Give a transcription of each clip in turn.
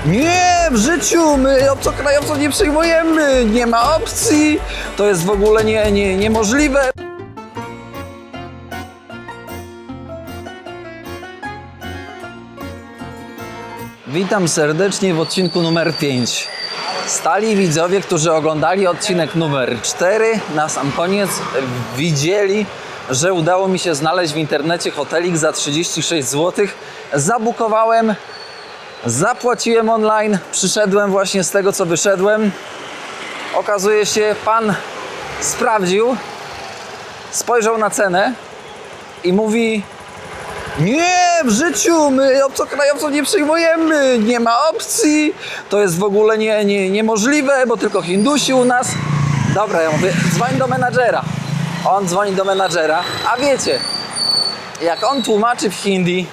Nie, w życiu my obcokrajowców nie przyjmujemy, nie ma opcji, to jest w ogóle niemożliwe. Witam serdecznie w odcinku numer 5. Stali widzowie, którzy oglądali odcinek numer 4, na sam koniec widzieli, że udało mi się znaleźć w internecie hotelik za 36 zł. Zabukowałem, zapłaciłem online, przyszedłem właśnie z tego, co wyszedłem. Okazuje się, pan sprawdził, spojrzał na cenę i mówi: nie, w życiu my obcokrajowców nie przyjmujemy, nie ma opcji, to jest w ogóle niemożliwe, bo tylko Hindusi u nas. Dobra, ja mówię, dzwoń do menadżera. On dzwoni do menadżera, a wiecie, jak on tłumaczy w hindi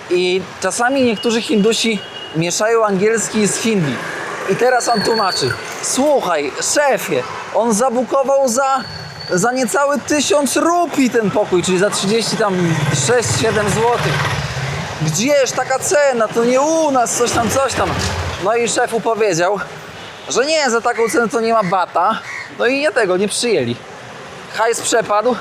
i czasami niektórzy Hindusi mieszają angielski z hindi. I teraz on tłumaczy: słuchaj, szefie, on zabukował za niecały 1000 rupii ten pokój, czyli za 36-7 zł. Gdzież taka cena, to nie u nas, coś tam. No i szefu powiedział, że nie, za taką cenę to nie ma bata. No i nie przyjęli. Hajs przepadł,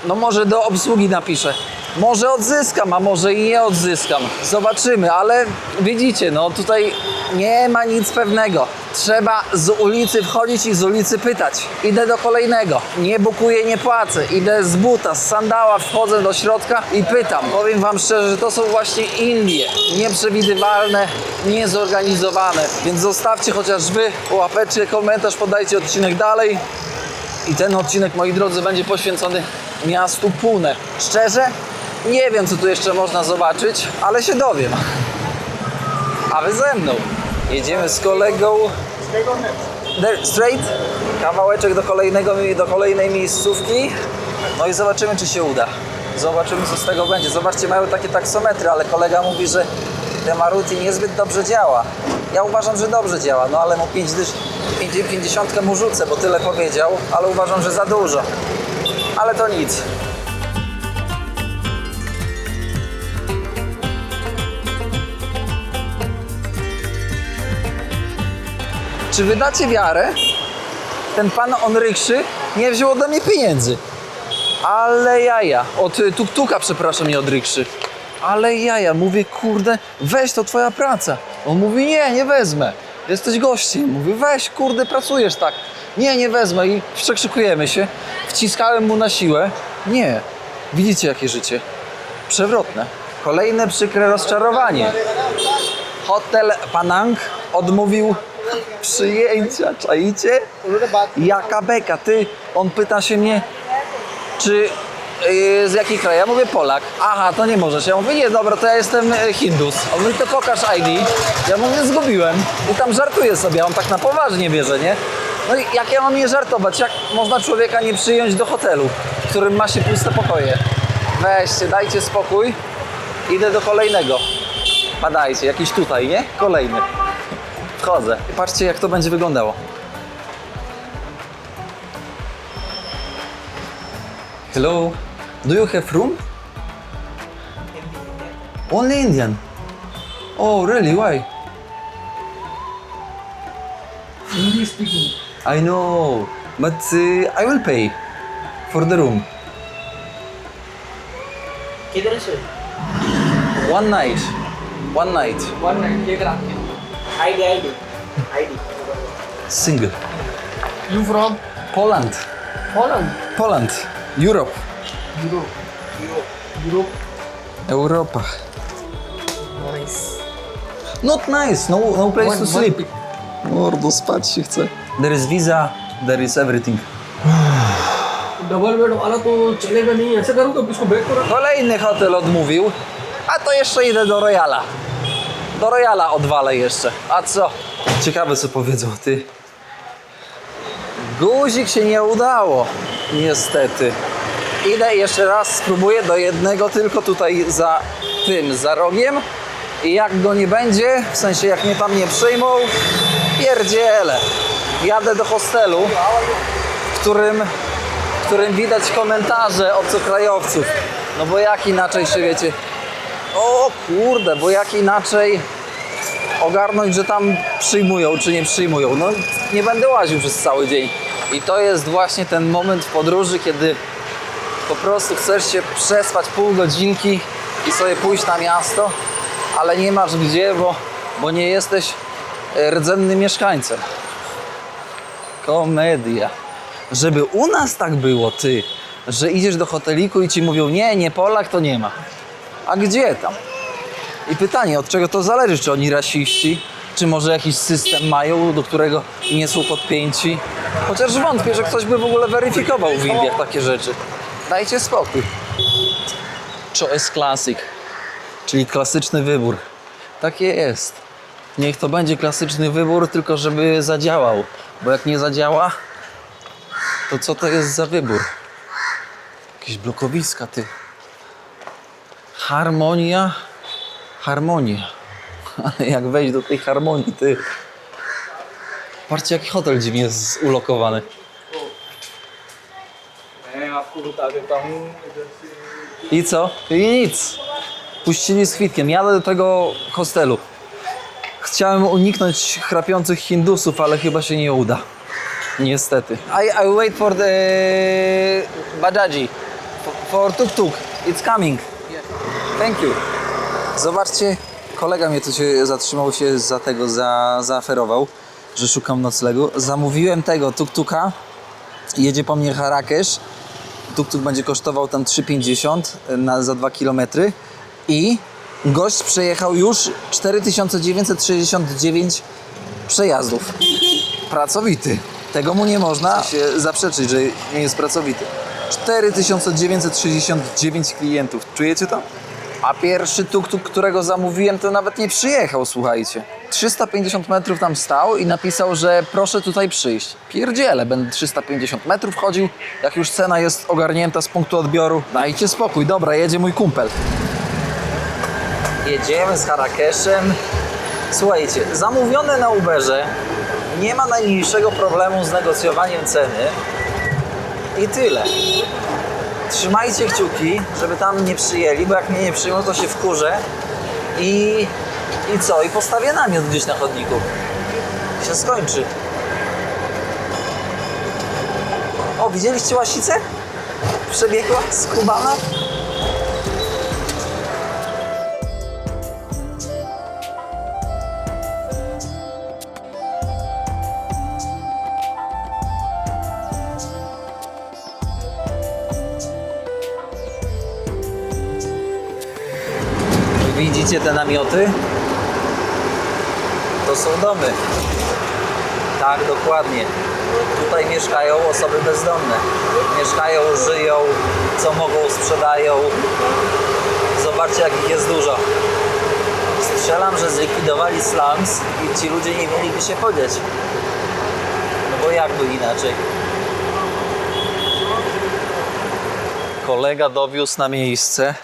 no może do obsługi napiszę. Może odzyskam, a może i nie odzyskam. Zobaczymy, ale widzicie, no tutaj nie ma nic pewnego. Trzeba z ulicy wchodzić i z ulicy pytać. Idę do kolejnego. Nie bukuję, nie płacę. Idę z buta, z sandała, wchodzę do środka i pytam. Powiem wam szczerze, że to są właśnie Indie. Nieprzewidywalne, niezorganizowane. Więc zostawcie chociaż wy łapeczkę, komentarz, podajcie odcinek dalej. I ten odcinek, moi drodzy, będzie poświęcony miastu Pune. Szczerze, nie wiem, co tu jeszcze można zobaczyć, ale się dowiem. A wy ze mną. Jedziemy z kolegą straight, kawałeczek do kolejnej miejscówki. No i zobaczymy, czy się uda. Zobaczymy, co z tego będzie. Zobaczcie, mają takie taksometry, ale kolega mówi, że te Maruti niezbyt dobrze działa. Ja uważam, że dobrze działa, no ale mu 50 mu rzucę, bo tyle powiedział, ale uważam, że za dużo. Ale to nic. Czy wydacie wiarę? Ten pan on rykszy nie wziął ode mnie pieniędzy. Ale jaja. Od tuk-tuka, przepraszam, nie od rykszy. Ale jaja. Mówię, kurde, weź, to twoja praca. On mówi, nie wezmę. Jesteś gościem. Mówię, weź, kurde, pracujesz tak. Nie wezmę. I przekrzykujemy się. Wciskałem mu na siłę. Nie. Widzicie, jakie życie? Przewrotne. Kolejne przykre rozczarowanie. Hotel Penang odmówił przyjęcia, czaicie? Jaka beka, ty? On pyta się mnie, czy z jakiego kraju? Ja mówię Polak. Aha, to nie możesz. Ja mówię, nie, dobra, to ja jestem Hindus. On mówi, to pokaż ID. Ja mówię, zgubiłem. I tam żartuję sobie, on tak na poważnie bierze, nie? No i jak ja mam nie żartować? Jak można człowieka nie przyjąć do hotelu, w którym ma się puste pokoje? Weźcie, dajcie spokój. Idę do kolejnego. Badajcie, jakiś tutaj, nie? Kolejny. Wchodzę. I patrzcie, jak to będzie wyglądało. Hello, do you have room? Only Indian. Oh, really? Why? English speaking. I know, but I will pay for the room. किधर से? One night. One night. One night. लेकर आके. ID. Single. You from Poland. Holland? Poland. Europe. Europe. Europa. Nice. Not nice. No place to sleep. One Mordo, spać się chce. There is visa. There is everything. Double bed वाला तो चलेगा नहीं. ऐसे करूँ तो इसको बैक करो. Kolejny hotel odmówił, a to jeszcze idę do Royala. Do Royala odwalę jeszcze. A co? Ciekawe, co powiedzą, ty. Guzik się nie udało, niestety. Idę jeszcze raz, spróbuję do jednego, tylko tutaj za rogiem. I jak go nie będzie, w sensie jak mnie tam nie przyjmą, pierdzielę. Jadę do hostelu, w którym widać komentarze obcokrajowców. No bo jak inaczej się, wiecie... O kurde, bo jak inaczej ogarnąć, że tam przyjmują czy nie przyjmują. No nie będę łaził przez cały dzień. I to jest właśnie ten moment w podróży, kiedy po prostu chcesz się przespać pół godzinki i sobie pójść na miasto, ale nie masz gdzie, bo nie jesteś rdzennym mieszkańcem. Komedia. Żeby u nas tak było, ty, że idziesz do hoteliku i ci mówią, nie Polak, to nie ma. A gdzie tam? I pytanie, od czego to zależy? Czy oni rasiści? Czy może jakiś system mają, do którego nie są podpięci? Chociaż wątpię, że ktoś by w ogóle weryfikował w Indiach takie rzeczy. Dajcie spokój. Choice Classic, czyli klasyczny wybór. Takie jest. Niech to będzie klasyczny wybór, tylko żeby zadziałał. Bo jak nie zadziała, to co to jest za wybór? Jakieś blokowiska, ty. Harmonia. Ale jak wejść do tej harmonii, ty. Patrzcie, jaki hotel dziwnie jest ulokowany. मैं आपको बता देता हूँ इधर से I co? I nic. Puścili z kwitkiem. Jadę do tego hostelu. Chciałem uniknąć chrapiących Hindusów, ale chyba się nie uda. Niestety. I wait for the Bajaji. For tuk-tuk. It's coming. Thank you. Zobaczcie, kolega mnie tu się zatrzymał, się za tego zaaferował, że szukam noclegu. Zamówiłem tego tuk-tuka. Jedzie po mnie Harrakesz. Tuk-tuk będzie kosztował tam 3,50 za 2 km. I gość przejechał już 4969 przejazdów. Pracowity. Tego mu nie można się zaprzeczyć, że nie jest pracowity. 4969 klientów. Czujecie to? A pierwszy tuk-tuk, którego zamówiłem, to nawet nie przyjechał, słuchajcie. 350 metrów tam stał i napisał, że proszę tutaj przyjść. Pierdziele, będę 350 metrów chodził, jak już cena jest ogarnięta z punktu odbioru. Dajcie spokój, dobra, jedzie mój kumpel. Jedziemy z Harrakeszem. Słuchajcie, zamówione na Uberze, nie ma najmniejszego problemu z negocjowaniem ceny. I tyle. Trzymajcie kciuki, żeby tam nie przyjęli, bo jak mnie nie przyjmą, to się wkurzę. I co? I postawię namiot gdzieś na chodniku. I się skończy. O, widzieliście łasicę? Przebiegła z Kubana. Widzicie te namioty? To są domy. Tak, dokładnie. Tutaj mieszkają osoby bezdomne. Mieszkają, żyją, co mogą, sprzedają. Zobaczcie, jak ich jest dużo. Strzelam, że zlikwidowali slums i ci ludzie nie mieliby się podzieć. No bo jakby inaczej. Kolega dowiózł na miejsce.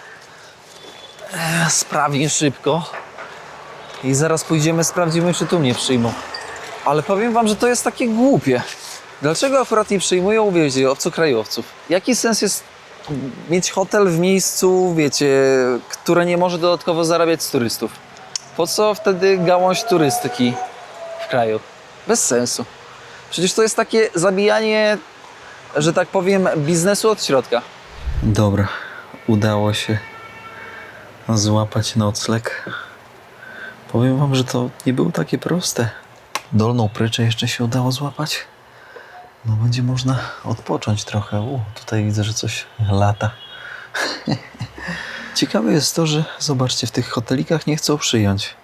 Sprawnie, szybko. I zaraz pójdziemy, sprawdzimy, czy tu mnie przyjmą. Ale powiem wam, że to jest takie głupie. Dlaczego akurat nie przyjmują, wiecie, obcokrajowców? Jaki sens jest mieć hotel w miejscu, wiecie, które nie może dodatkowo zarabiać z turystów? Po co wtedy gałąź turystyki w kraju? Bez sensu. Przecież to jest takie zabijanie, że tak powiem, biznesu od środka. Dobra, udało się złapać nocleg. Powiem wam, że to nie było takie proste. Dolną pryczę jeszcze się udało złapać. No będzie można odpocząć trochę. Tutaj widzę, że coś lata. Ciekawe jest to, że zobaczcie, w tych hotelikach nie chcą przyjąć.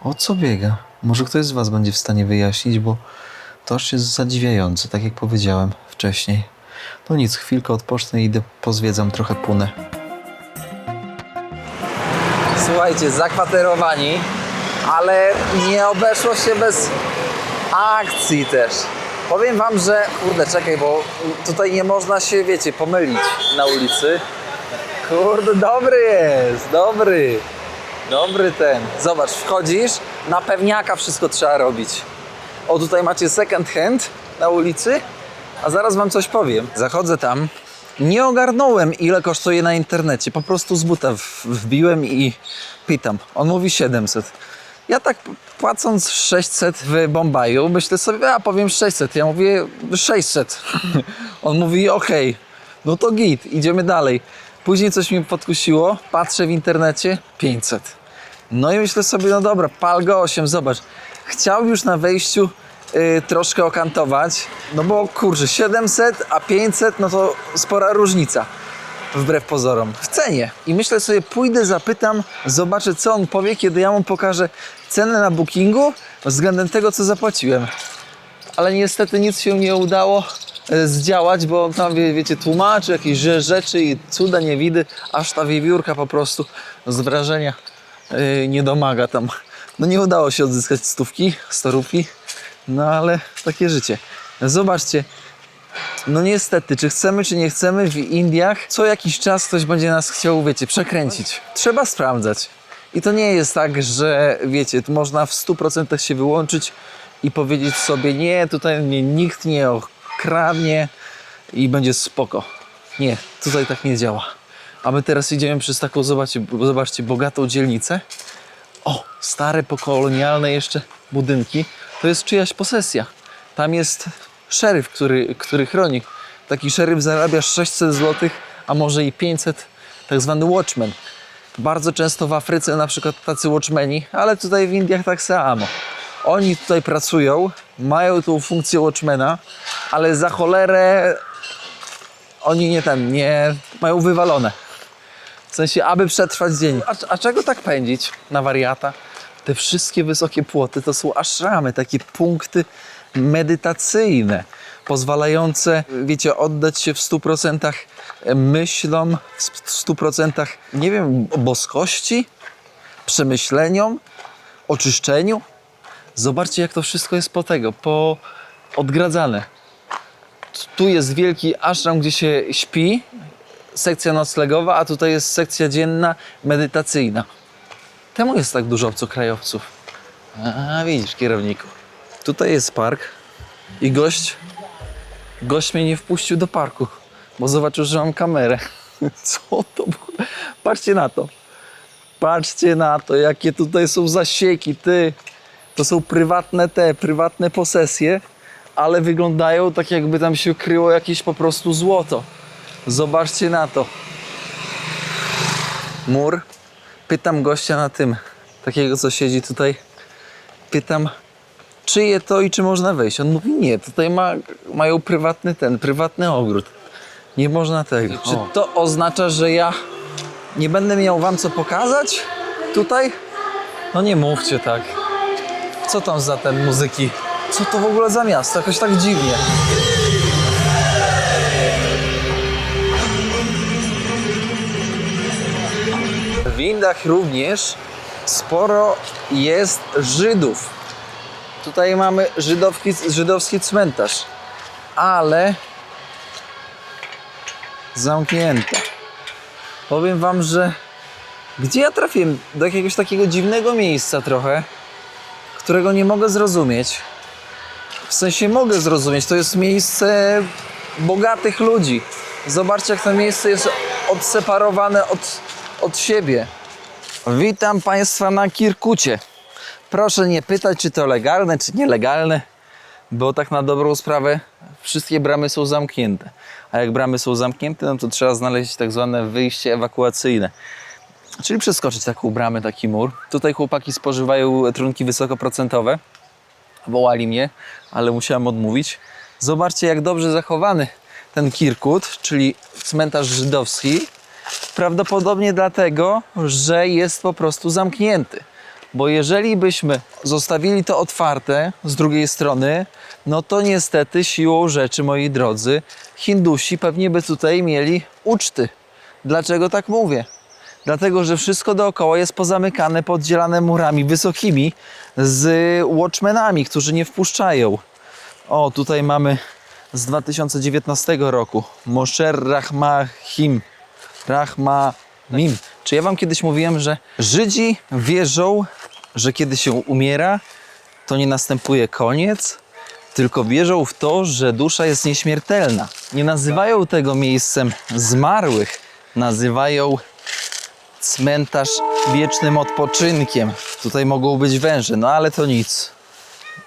O co biega? Może ktoś z was będzie w stanie wyjaśnić, bo to aż jest zadziwiające, tak jak powiedziałem wcześniej. No nic, chwilkę odpocznę i idę pozwiedzam trochę Punę. Słuchajcie, zakwaterowani, ale nie obeszło się bez akcji też. Powiem wam, że... Kurde, czekaj, bo tutaj nie można się, wiecie, pomylić na ulicy. Kurde, dobry jest, dobry. Dobry ten. Zobacz, wchodzisz, na pewniaka wszystko trzeba robić. O, tutaj macie second hand na ulicy, a zaraz wam coś powiem. Zachodzę tam. Nie ogarnąłem, ile kosztuje na internecie. Po prostu z buta wbiłem i pytam. On mówi 700. Ja tak płacąc 600 w Bombaju, myślę sobie, a powiem 600. Ja mówię 600. On mówi okej, no to git, idziemy dalej. Później coś mnie podkusiło, patrzę w internecie, 500. No i myślę sobie, no dobra, pal go 8, zobacz. Chciał już na wejściu troszkę okantować, no bo kurczę, 700 a 500, no to spora różnica. Wbrew pozorom, w cenie. I myślę sobie, pójdę, zapytam, zobaczę, co on powie, kiedy ja mu pokażę cenę na bookingu względem tego, co zapłaciłem. Ale niestety nic się nie udało zdziałać, bo tam, wiecie, tłumaczy jakieś rzeczy i cuda, niewidy, aż ta wiewiórka po prostu z wrażenia nie domaga tam. No nie udało się odzyskać 100 rupii, no ale takie życie. Zobaczcie, no niestety, czy chcemy, czy nie chcemy, w Indiach co jakiś czas ktoś będzie nas chciał, wiecie, przekręcić. Trzeba sprawdzać. I to nie jest tak, że wiecie, tu można w 100% się wyłączyć i powiedzieć sobie, nie, tutaj mnie nikt nie okradnie i będzie spoko. Nie, tutaj tak nie działa. A my teraz idziemy przez taką, zobaczcie, bogatą dzielnicę. O, stare, pokolonialne jeszcze budynki. To jest czyjaś posesja. Tam jest szeryf, który chroni. Taki szeryf zarabia 600 zł, a może i 500, tak zwany watchman. Bardzo często w Afryce na przykład tacy watchmeni, ale tutaj w Indiach tak samo. Oni tutaj pracują, mają tą funkcję watchmana, ale za cholerę oni nie mają wywalone. W sensie, aby przetrwać dzień. A czego tak pędzić na wariata? Te wszystkie wysokie płoty to są ashramy, takie punkty medytacyjne, pozwalające, wiecie, oddać się w 100% myślom, w 100%, nie wiem, boskości, przemyśleniom, oczyszczeniu. Zobaczcie, jak to wszystko jest odgradzane. Tu jest wielki ashram, gdzie się śpi, sekcja noclegowa, a tutaj jest sekcja dzienna, medytacyjna. Temu jest tak dużo obcokrajowców. A widzisz, kierowniku. Tutaj jest park i gość mnie nie wpuścił do parku, bo zobaczył, że mam kamerę. Co to było? Patrzcie na to. Patrzcie na to, jakie tutaj są zasieki, ty. To są prywatne posesje, ale wyglądają tak, jakby tam się kryło jakieś po prostu złoto. Zobaczcie na to. Mur. Pytam gościa na tym, takiego co siedzi tutaj. Pytam, czyje to i czy można wejść? On mówi, nie, tutaj mają prywatny ogród. Nie można tego. Czy to oznacza, że ja nie będę miał wam co pokazać tutaj? No nie mówcie tak. Co tam za ten muzyki? Co to w ogóle za miasto? Jakoś tak dziwnie. W Indiach również sporo jest Żydów. Tutaj mamy żydowski cmentarz, ale zamknięte. Powiem wam, że gdzie ja trafiłem? Do jakiegoś takiego dziwnego miejsca trochę, którego nie mogę zrozumieć. W sensie mogę zrozumieć, to jest miejsce bogatych ludzi. Zobaczcie, jak to miejsce jest odseparowane od siebie. Witam Państwa na Kirkucie. Proszę nie pytać, czy to legalne, czy nielegalne, bo tak na dobrą sprawę wszystkie bramy są zamknięte. A jak bramy są zamknięte, no to trzeba znaleźć tak zwane wyjście ewakuacyjne. Czyli przeskoczyć taką bramę, taki mur. Tutaj chłopaki spożywają trunki wysokoprocentowe. Wołali mnie, ale musiałem odmówić. Zobaczcie, jak dobrze zachowany ten Kirkut, czyli cmentarz żydowski. Prawdopodobnie dlatego, że jest po prostu zamknięty. Bo jeżeli byśmy zostawili to otwarte z drugiej strony, no to niestety siłą rzeczy, moi drodzy, Hindusi pewnie by tutaj mieli uczty. Dlaczego tak mówię? Dlatego, że wszystko dookoła jest pozamykane, poddzielane murami wysokimi z watchmenami, którzy nie wpuszczają. O, tutaj mamy z 2019 roku Moshe Rahmamim. Czy ja wam kiedyś mówiłem, że Żydzi wierzą, że kiedy się umiera, to nie następuje koniec, tylko wierzą w to, że dusza jest nieśmiertelna. Nie nazywają tego miejscem zmarłych, nazywają cmentarz wiecznym odpoczynkiem, w Tutaj mogą być węże, no ale to nic.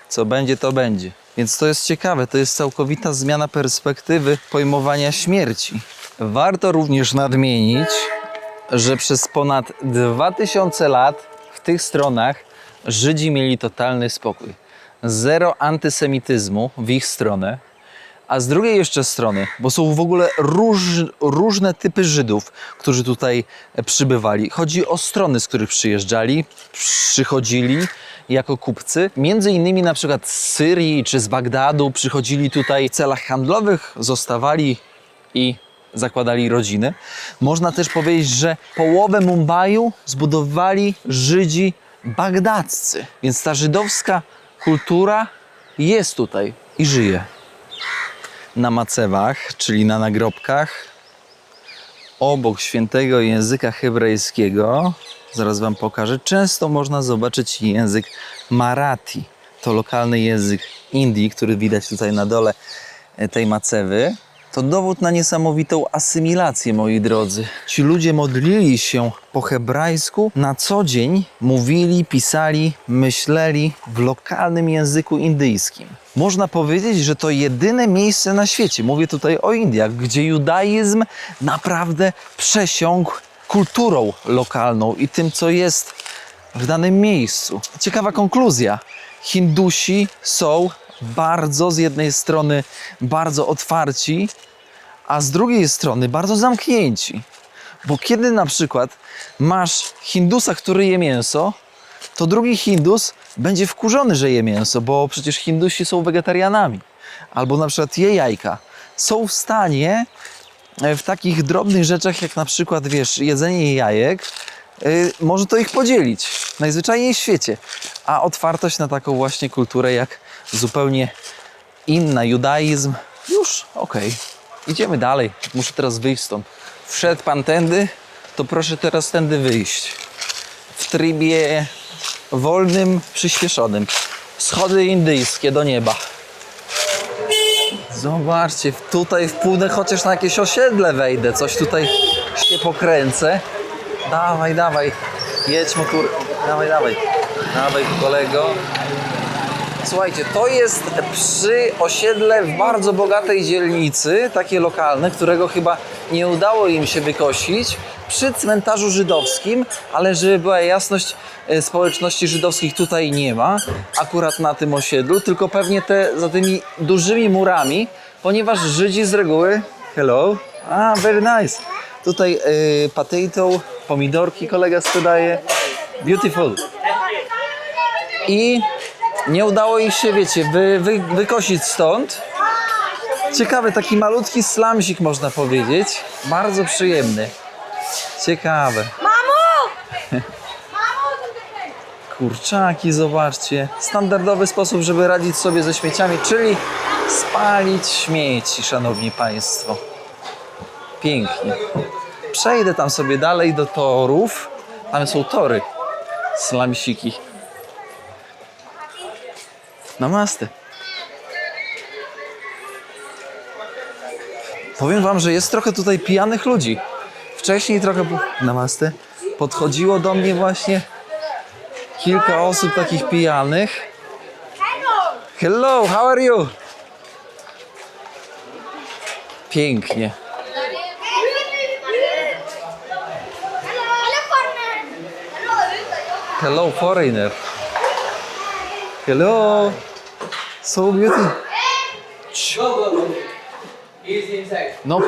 Co będzie, to będzie. Więc to jest ciekawe, to jest całkowita zmiana perspektywy pojmowania śmierci. Warto również nadmienić, że przez ponad 2000 lat w tych stronach Żydzi mieli totalny spokój. Zero antysemityzmu w ich stronę. A z drugiej jeszcze strony, bo są w ogóle różne typy Żydów, którzy tutaj przybywali. Chodzi o strony, z których przychodzili jako kupcy. Między innymi na przykład z Syrii czy z Bagdadu przychodzili tutaj w celach handlowych, zostawali i zakładali rodziny. Można też powiedzieć, że połowę Mumbaiu zbudowali Żydzi bagdaccy. Więc ta żydowska kultura jest tutaj i żyje. Na macewach, czyli na nagrobkach, obok świętego języka hebrajskiego, zaraz wam pokażę, często można zobaczyć język Marathi. To lokalny język Indii, który widać tutaj na dole tej macewy. To dowód na niesamowitą asymilację, moi drodzy. Ci ludzie modlili się po hebrajsku na co dzień, mówili, pisali, myśleli w lokalnym języku indyjskim. Można powiedzieć, że to jedyne miejsce na świecie, mówię tutaj o Indiach, gdzie judaizm naprawdę przesiąkł kulturą lokalną i tym, co jest w danym miejscu. Ciekawa konkluzja. Hindusi są z jednej strony bardzo otwarci, a z drugiej strony bardzo zamknięci. Bo kiedy na przykład masz Hindusa, który je mięso, to drugi Hindus będzie wkurzony, że je mięso, bo przecież Hindusi są wegetarianami. Albo na przykład je jajka. Są w stanie w takich drobnych rzeczach, jak na przykład, jedzenie jajek, może to ich podzielić. Najzwyczajniej w świecie. A otwartość na taką właśnie kulturę jak zupełnie inna, judaizm, już okej. Idziemy dalej. Muszę teraz wyjść stąd. Wszedł pan tędy, to proszę teraz tędy wyjść. W trybie wolnym, przyspieszonym. Schody indyjskie do nieba. Zobaczcie, tutaj wpłynę chociaż na jakieś osiedle wejdę. Coś tutaj się pokręcę. Dawaj. Jedź motor. Dawaj, kolego. Słuchajcie, to jest przy osiedle w bardzo bogatej dzielnicy, takie lokalne, którego chyba nie udało im się wykosić, przy cmentarzu żydowskim, ale żeby była jasność, społeczności żydowskich tutaj nie ma, akurat na tym osiedlu, tylko pewnie za tymi dużymi murami, ponieważ Żydzi z reguły, very nice, tutaj potato, pomidorki kolega sprzedaje, beautiful. I nie udało ich się, wykosić stąd. Ciekawy, taki malutki slumsik można powiedzieć. Bardzo przyjemny. Ciekawe. Mamo! Kurczaki, zobaczcie. Standardowy sposób, żeby radzić sobie ze śmieciami, czyli spalić śmieci, szanowni państwo. Pięknie. Przejdę tam sobie dalej do torów. Tam są tory. Slumsiki. Namaste. Powiem wam, że jest trochę tutaj pijanych ludzi. Wcześniej trochę... Namaste. Podchodziło do mnie właśnie kilka osób takich pijanych. Hello, how are you? Pięknie. Hello, foreigner. Hello. So beautiful. Go. He's inside. No.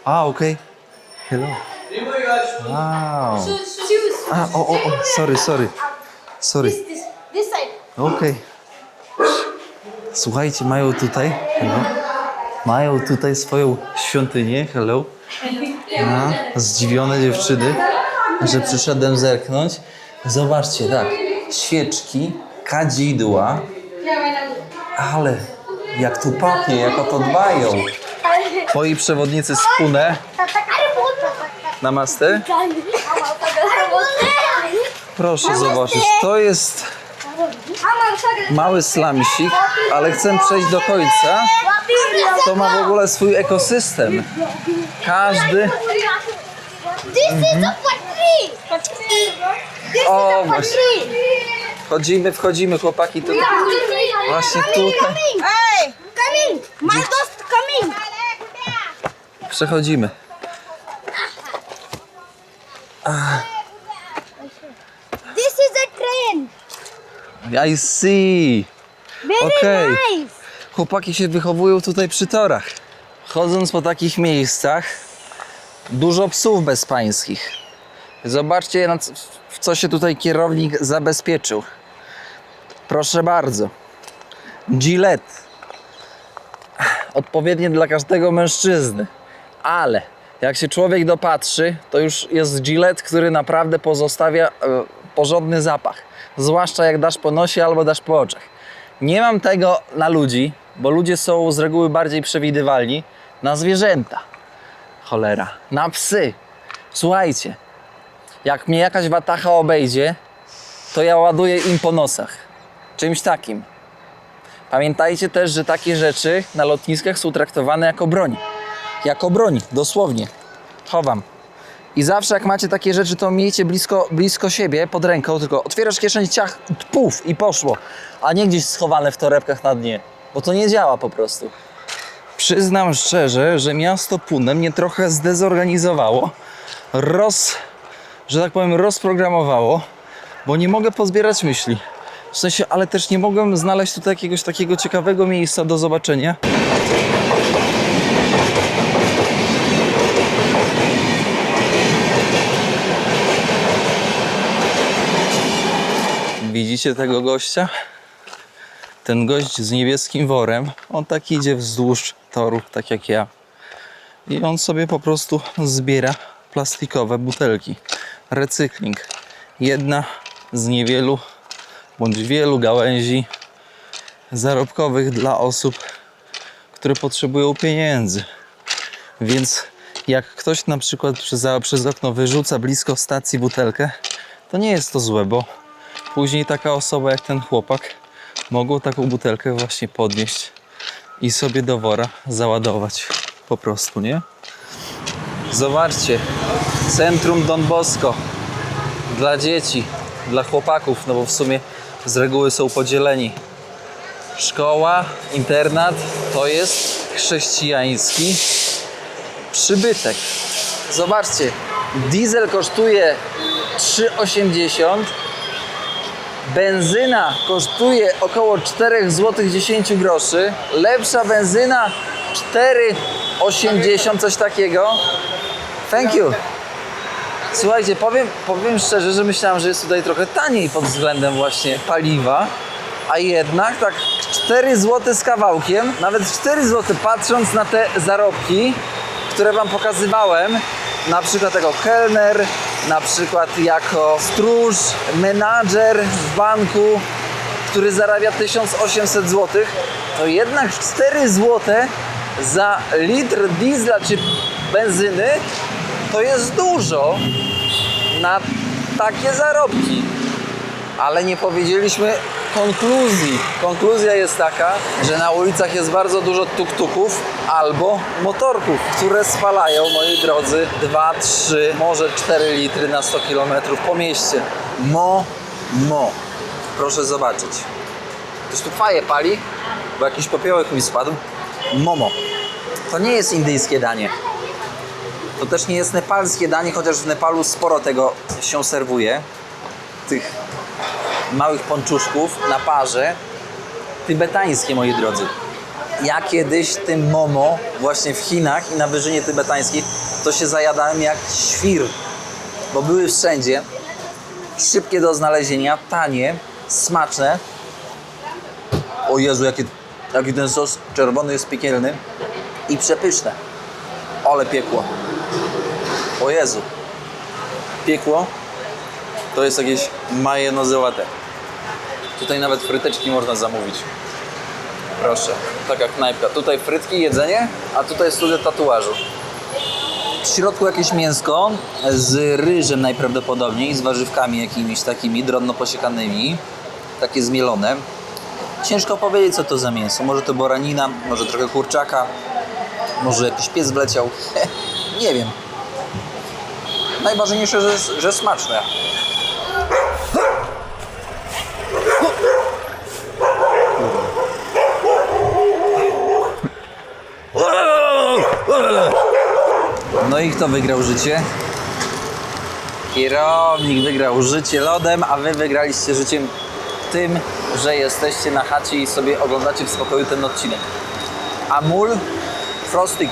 Okay. Hello. Remove your shoes. Wow. Shoes. Sorry. This side. Okej. Słuchajcie, mają tutaj swoją świątynię. Hello. Zdziwione dziewczyny, że przyszedłem zerknąć. Zobaczcie, tak. Świeczki, kadzidła. Ale jak tu pachnie, jak o to dbają. Moi przewodnicy z Pune. Namaste. Proszę zobaczyć, to jest mały slumsik, ale chcę przejść do końca. To ma w ogóle swój ekosystem. Każdy... This is a patri. O, Patri. Wchodzimy, chłopaki. Tu... Właśnie tutaj. Hey, coming! My dost coming! Przechodzimy. This is a train. I see. Very Okej. nice. Chłopaki się wychowują tutaj przy torach. Chodząc po takich miejscach, dużo psów bezpańskich. Zobaczcie, w co się tutaj kierownik zabezpieczył. Proszę bardzo. Gillette. Odpowiednie dla każdego mężczyzny. Ale jak się człowiek dopatrzy, to już jest Gillette, który naprawdę pozostawia porządny zapach. Zwłaszcza jak dasz po nosie albo dasz po oczach. Nie mam tego na ludzi, bo ludzie są z reguły bardziej przewidywalni. Na zwierzęta. Cholera. Na psy. Słuchajcie. Jak mnie jakaś watacha obejdzie, to ja ładuję im po nosach. Czymś takim. Pamiętajcie też, że takie rzeczy na lotniskach są traktowane jako broń. Jako broń, dosłownie. Chowam. I zawsze jak macie takie rzeczy, to miejcie blisko siebie, pod ręką, tylko otwierasz kieszeń, ciach, puf i poszło. A nie gdzieś schowane w torebkach na dnie. Bo to nie działa po prostu. Przyznam szczerze, że miasto Pune mnie trochę zdezorganizowało. Że tak powiem, rozprogramowało, bo nie mogę pozbierać myśli. W sensie, ale też nie mogłem znaleźć tutaj jakiegoś takiego ciekawego miejsca do zobaczenia. Widzicie tego gościa? Ten gość z niebieskim worem, on tak idzie wzdłuż toru, tak jak ja. I on sobie po prostu zbiera plastikowe butelki. Recykling. Jedna z niewielu bądź wielu gałęzi zarobkowych dla osób, które potrzebują pieniędzy. Więc jak ktoś na przykład przez okno wyrzuca blisko stacji butelkę, to nie jest to złe, bo później taka osoba jak ten chłopak mogą taką butelkę właśnie podnieść i sobie do wora załadować. Po prostu, nie? Zobaczcie, centrum Don Bosco dla dzieci, dla chłopaków, no bo w sumie z reguły są podzieleni. Szkoła, internat to jest chrześcijański przybytek. Zobaczcie, diesel kosztuje 3,80, benzyna kosztuje około 4 zł 10 groszy, lepsza benzyna 4,80, coś takiego. Thank you. Słuchajcie, powiem szczerze, że myślałem, że jest tutaj trochę taniej pod względem właśnie paliwa, a jednak tak 4 zł z kawałkiem, nawet 4 zł patrząc na te zarobki, które wam pokazywałem, na przykład jako kelner, na przykład jako stróż, menadżer w banku, który zarabia 1800 zł, to jednak 4 zł za litr diesla czy benzyny to jest dużo na takie zarobki. Ale nie powiedzieliśmy konkluzji. Konkluzja jest taka, że na ulicach jest bardzo dużo tuk-tuków albo motorków, które spalają, moi drodzy, 2, 3, może 4 litry na 100 km po mieście. Proszę zobaczyć. Ktoś tu faję pali, bo jakiś popiołek mi spadł. Momo. To nie jest indyjskie danie. To też nie jest nepalskie danie, chociaż w Nepalu sporo tego się serwuje. Tych małych pączuszków na parze. Tybetańskie, moi drodzy. Ja kiedyś tym momo właśnie w Chinach i na wyżynie tybetańskiej to się zajadałem jak świr. Bo były wszędzie. Szybkie do znalezienia, tanie, smaczne. O Jezu, jaki ten sos czerwony jest piekielny. I przepyszne. Ale piekło. O Jezu. Piekło to jest jakieś majonezowate. Tutaj nawet fryteczki można zamówić. Proszę, taka knajpka. Tutaj frytki, jedzenie, a tutaj studia tatuażu. W środku jakieś mięsko z ryżem najprawdopodobniej, z warzywkami jakimiś takimi drobno posiekanymi. Takie zmielone. Ciężko powiedzieć, co to za mięso. Może to boranina, może trochę kurczaka, może jakiś pies wleciał. Nie wiem. Najważniejsze, że smaczne. No i kto wygrał życie? Kierownik wygrał życie lodem, a wy wygraliście życiem tym, że jesteście na chacie i sobie oglądacie w spokoju ten odcinek. Amul Frosting.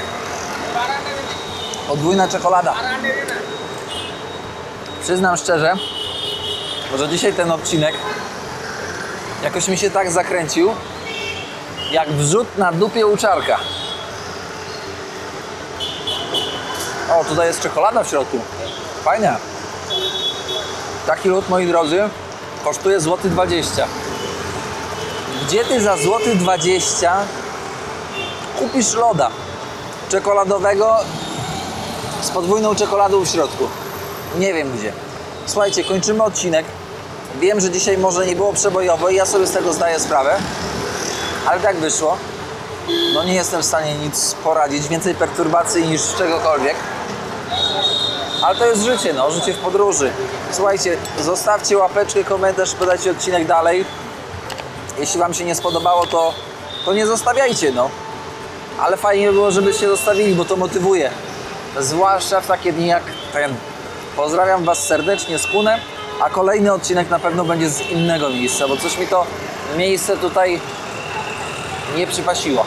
Podwójna czekolada. Przyznam szczerze, że dzisiaj ten odcinek jakoś mi się tak zakręcił, jak wrzut na dupie u czarka. O, tutaj jest czekolada w środku. Fajnie. Taki lód, moi drodzy, kosztuje złoty 20. Gdzie ty za złoty 20 kupisz loda czekoladowego z podwójną czekoladą w środku? Nie wiem gdzie. Słuchajcie, kończymy odcinek. Wiem, że dzisiaj może nie było przebojowo i ja sobie z tego zdaję sprawę, ale tak wyszło. No nie jestem w stanie nic poradzić, więcej perturbacji niż czegokolwiek. Ale to jest życie, no, życie w podróży. Słuchajcie, zostawcie łapeczkę, komentarz, podajcie odcinek dalej. Jeśli wam się nie spodobało, to nie zostawiajcie, no. Ale fajnie by było, żebyście zostawili, bo to motywuje. Zwłaszcza w takie dni jak ten. Pozdrawiam was serdecznie z Kune, a kolejny odcinek na pewno będzie z innego miejsca, bo coś mi to miejsce tutaj nie przypasiło.